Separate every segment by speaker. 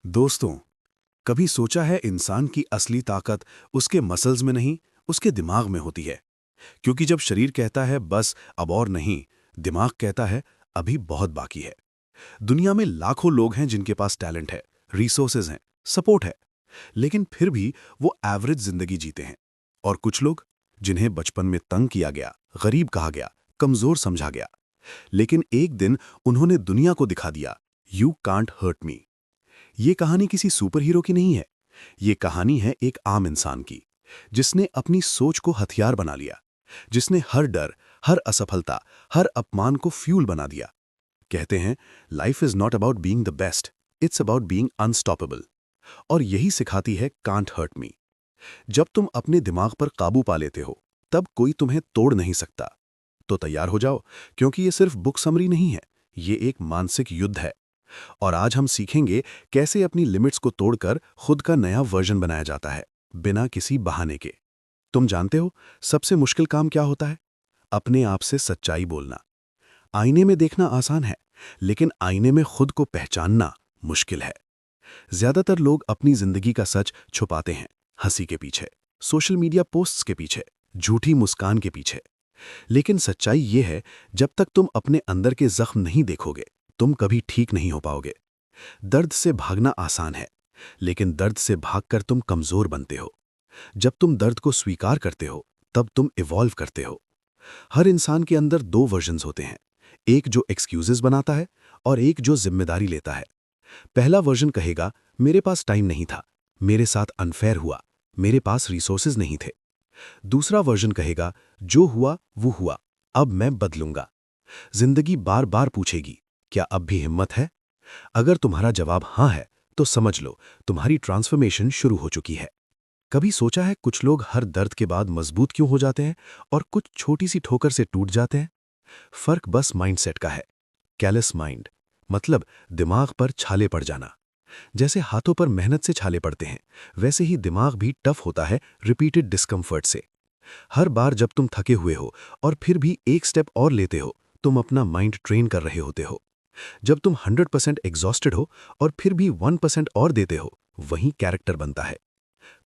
Speaker 1: दोस्तों, कभी सोचा है इंसान की असली ताकत उसके मसल्स में नहीं, उसके दिमाग में होती है। क्योंकि जब शरीर कहता है बस अब और नहीं, दिमाग कहता है अभी बहुत बाकी है। दुनिया में लाखों लोग हैं जिनके पास टैलेंट है, रिसोर्सेज हैं, सपोर्ट है, लेकिन फिर भी वो एवरेज जिंदगी जीते हैं। और कुछ लोग जिन्हें बचपन में तंग किया गया, गरीब कहा गया, कमजोर समझा गया, लेकिन एक दिन उन्होंने दुनिया को दिखा दिया, यू कांट हर्ट मी। ये कहानी किसी सुपर हीरो की नहीं है। ये कहानी है एक आम इंसान की, जिसने अपनी सोच को हथियार बना लिया, जिसने हर डर, हर असफलता, हर अपमान को फ्यूल बना दिया। कहते हैं life is not about being the best, it's about being unstoppable. और यही सिखाती है कांट हर्ट मी। जब तुम अपने दिमाग पर काबू पा लेते हो, तब कोई तुम्हें तोड़ नहीं सकता। तो तैयार हो जाओ, क्योंकि ये सिर्फ बुक समरी नहीं है, ये एक मानसिक युद्ध है। और आज हम सीखेंगे कैसे अपनी लिमिट्स को तोड़कर खुद का नया वर्जन बनाया जाता है, बिना किसी बहाने के। तुम जानते हो सबसे मुश्किल काम क्या होता है? अपने आप से सच्चाई बोलना। आईने में देखना आसान है, लेकिन आईने में खुद को पहचानना मुश्किल है। ज्यादातर लोग अपनी जिंदगी का सच छुपाते हैं, हंसी के पीछे, सोशल मीडिया पोस्ट्स के पीछे, झूठी मुस्कान के पीछे। लेकिन सच्चाई ये है, जब तक तुम अपने अंदर के जख्म नहीं देखोगे, तुम कभी ठीक नहीं हो पाओगे। दर्द से भागना आसान है, लेकिन दर्द से भागकर तुम कमजोर बनते हो। जब तुम दर्द को स्वीकार करते हो, तब तुम इवॉल्व करते हो। हर इंसान के अंदर दो वर्जन्स होते हैं, एक जो एक्सक्यूजेस बनाता है और एक जो जिम्मेदारी लेता है। पहला वर्जन कहेगा मेरे पास टाइम नहीं था, मेरे साथ अनफेयर हुआ, मेरे पास रिसोर्सेज नहीं थे। दूसरा वर्जन कहेगा जो हुआ वो हुआ, अब मैं बदलूंगा। जिंदगी बार बार पूछेगी क्या अब भी हिम्मत है? अगर तुम्हारा जवाब हाँ है, तो समझ लो तुम्हारी ट्रांसफॉर्मेशन शुरू हो चुकी है। कभी सोचा है कुछ लोग हर दर्द के बाद मजबूत क्यों हो जाते हैं और कुछ छोटी सी ठोकर से टूट जाते हैं? फर्क बस माइंडसेट का है। कैलस माइंड मतलब दिमाग पर छाले पड़ जाना। जैसे हाथों पर मेहनत से छाले पड़ते हैं, वैसे ही दिमाग भी टफ होता है रिपीटेड डिस्कम्फर्ट से। हर बार जब तुम थके हुए हो और फिर भी एक स्टेप और लेते हो, तुम अपना माइंड ट्रेन कर रहे होते हो। जब तुम 100% एग्जॉस्टेड हो और फिर भी 1% और देते हो, वहीं कैरेक्टर बनता है।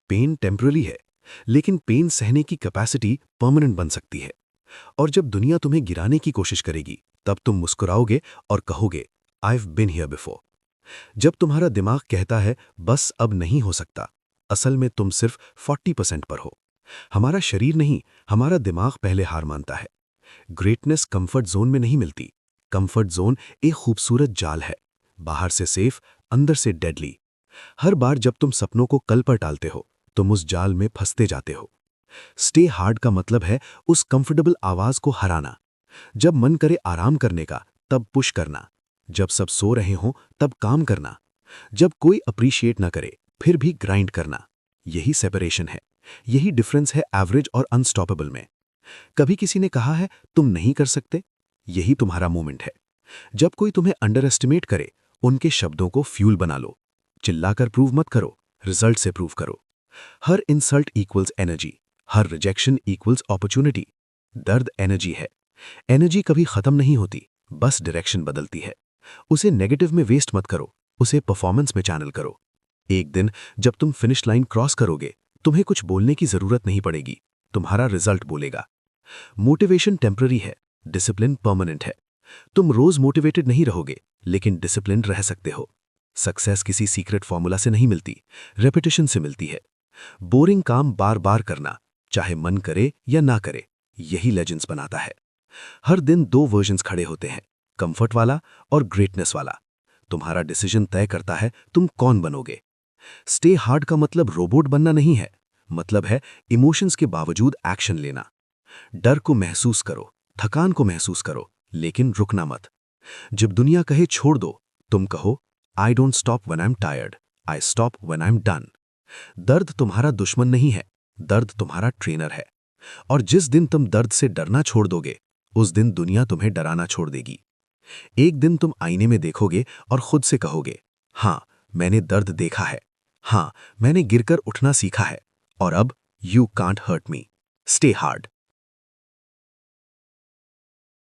Speaker 1: पेन टेम्पररी है, लेकिन पेन सहने की कैपेसिटी परमानेंट बन सकती है। और जब दुनिया तुम्हें गिराने की कोशिश करेगी, तब तुम मुस्कुराओगे और कहोगे I have been here before. जब तुम्हारा दिमाग कहता है बस अब नहीं हो सकता, असल में तुम सिर्फ 40% पर हो। हमारा शरीर नहीं, हमारा दिमाग पहले हार मानता है। ग्रेटनेस कंफर्ट जोन में नहीं मिलती। कंफर्ट जोन एक खूबसूरत जाल है, बाहर से सेफ, अंदर से डेडली। हर बार जब तुम सपनों को कल पर टालते हो, तुम उस जाल में फंसते जाते हो। स्टे हार्ड का मतलब है उस कंफर्टेबल आवाज को हराना। जब मन करे आराम करने का, तब पुश करना। जब सब सो रहे हों, तब काम करना। जब कोई अप्रिशिएट ना करे, फिर भी ग्राइंड करना। यही सेपरेशन है, यही डिफरेंस है एवरेज और अनस्टॉपेबल में। कभी किसी ने कहा है तुम नहीं कर सकते? यही तुम्हारा मोमेंट है। जब कोई तुम्हें अंडर एस्टिमेट करे, उनके शब्दों को फ्यूल बना लो। चिल्लाकर प्रूव मत करो, रिजल्ट से प्रूव करो। हर इंसल्ट इक्वल्स एनर्जी, हर रिजेक्शन इक्वल्स अपॉर्चुनिटी। दर्द एनर्जी है। एनर्जी कभी खत्म नहीं होती, बस डायरेक्शन बदलती है। उसे नेगेटिव में वेस्ट मत करो, उसे परफॉर्मेंस में चैनल करो। एक दिन जब तुम फिनिश लाइन क्रॉस करोगे, तुम्हें कुछ बोलने की जरूरत नहीं पड़ेगी, तुम्हारा रिजल्ट बोलेगा। मोटिवेशन टेम्पररी है, डिसिप्लिन परमानेंट है। तुम रोज मोटिवेटेड नहीं रहोगे, लेकिन डिसिप्लिन रह सकते हो। सक्सेस किसी सीक्रेट फॉर्मूला से नहीं मिलती, रेपिटेशन से मिलती है। बोरिंग काम बार बार करना, चाहे मन करे या ना करे, यही लेजेंड्स बनाता है। हर दिन दो वर्जन्स खड़े होते हैं, कंफर्ट वाला और ग्रेटनेस वाला। तुम्हारा डिसीजन तय करता है तुम कौन बनोगे। स्टे हार्ड का मतलब रोबोट बनना नहीं है, मतलब है इमोशंस के बावजूद एक्शन लेना। डर को महसूस करो, थकान को महसूस करो, लेकिन रुकना मत। जब दुनिया कहे छोड़ दो, तुम कहो I don't stop when I am tired, I stop when I am done. दर्द तुम्हारा दुश्मन नहीं है, दर्द तुम्हारा ट्रेनर है। और जिस दिन तुम दर्द से डरना छोड़ दोगे, उस दिन दुनिया तुम्हें डराना छोड़ देगी। एक दिन तुम आईने में देखोगे और खुद से कहोगे हाँ, मैंने दर्द देखा है, हाँ, मैंने गिरकर उठना सीखा है, और अब you can't hurt me. Stay hard.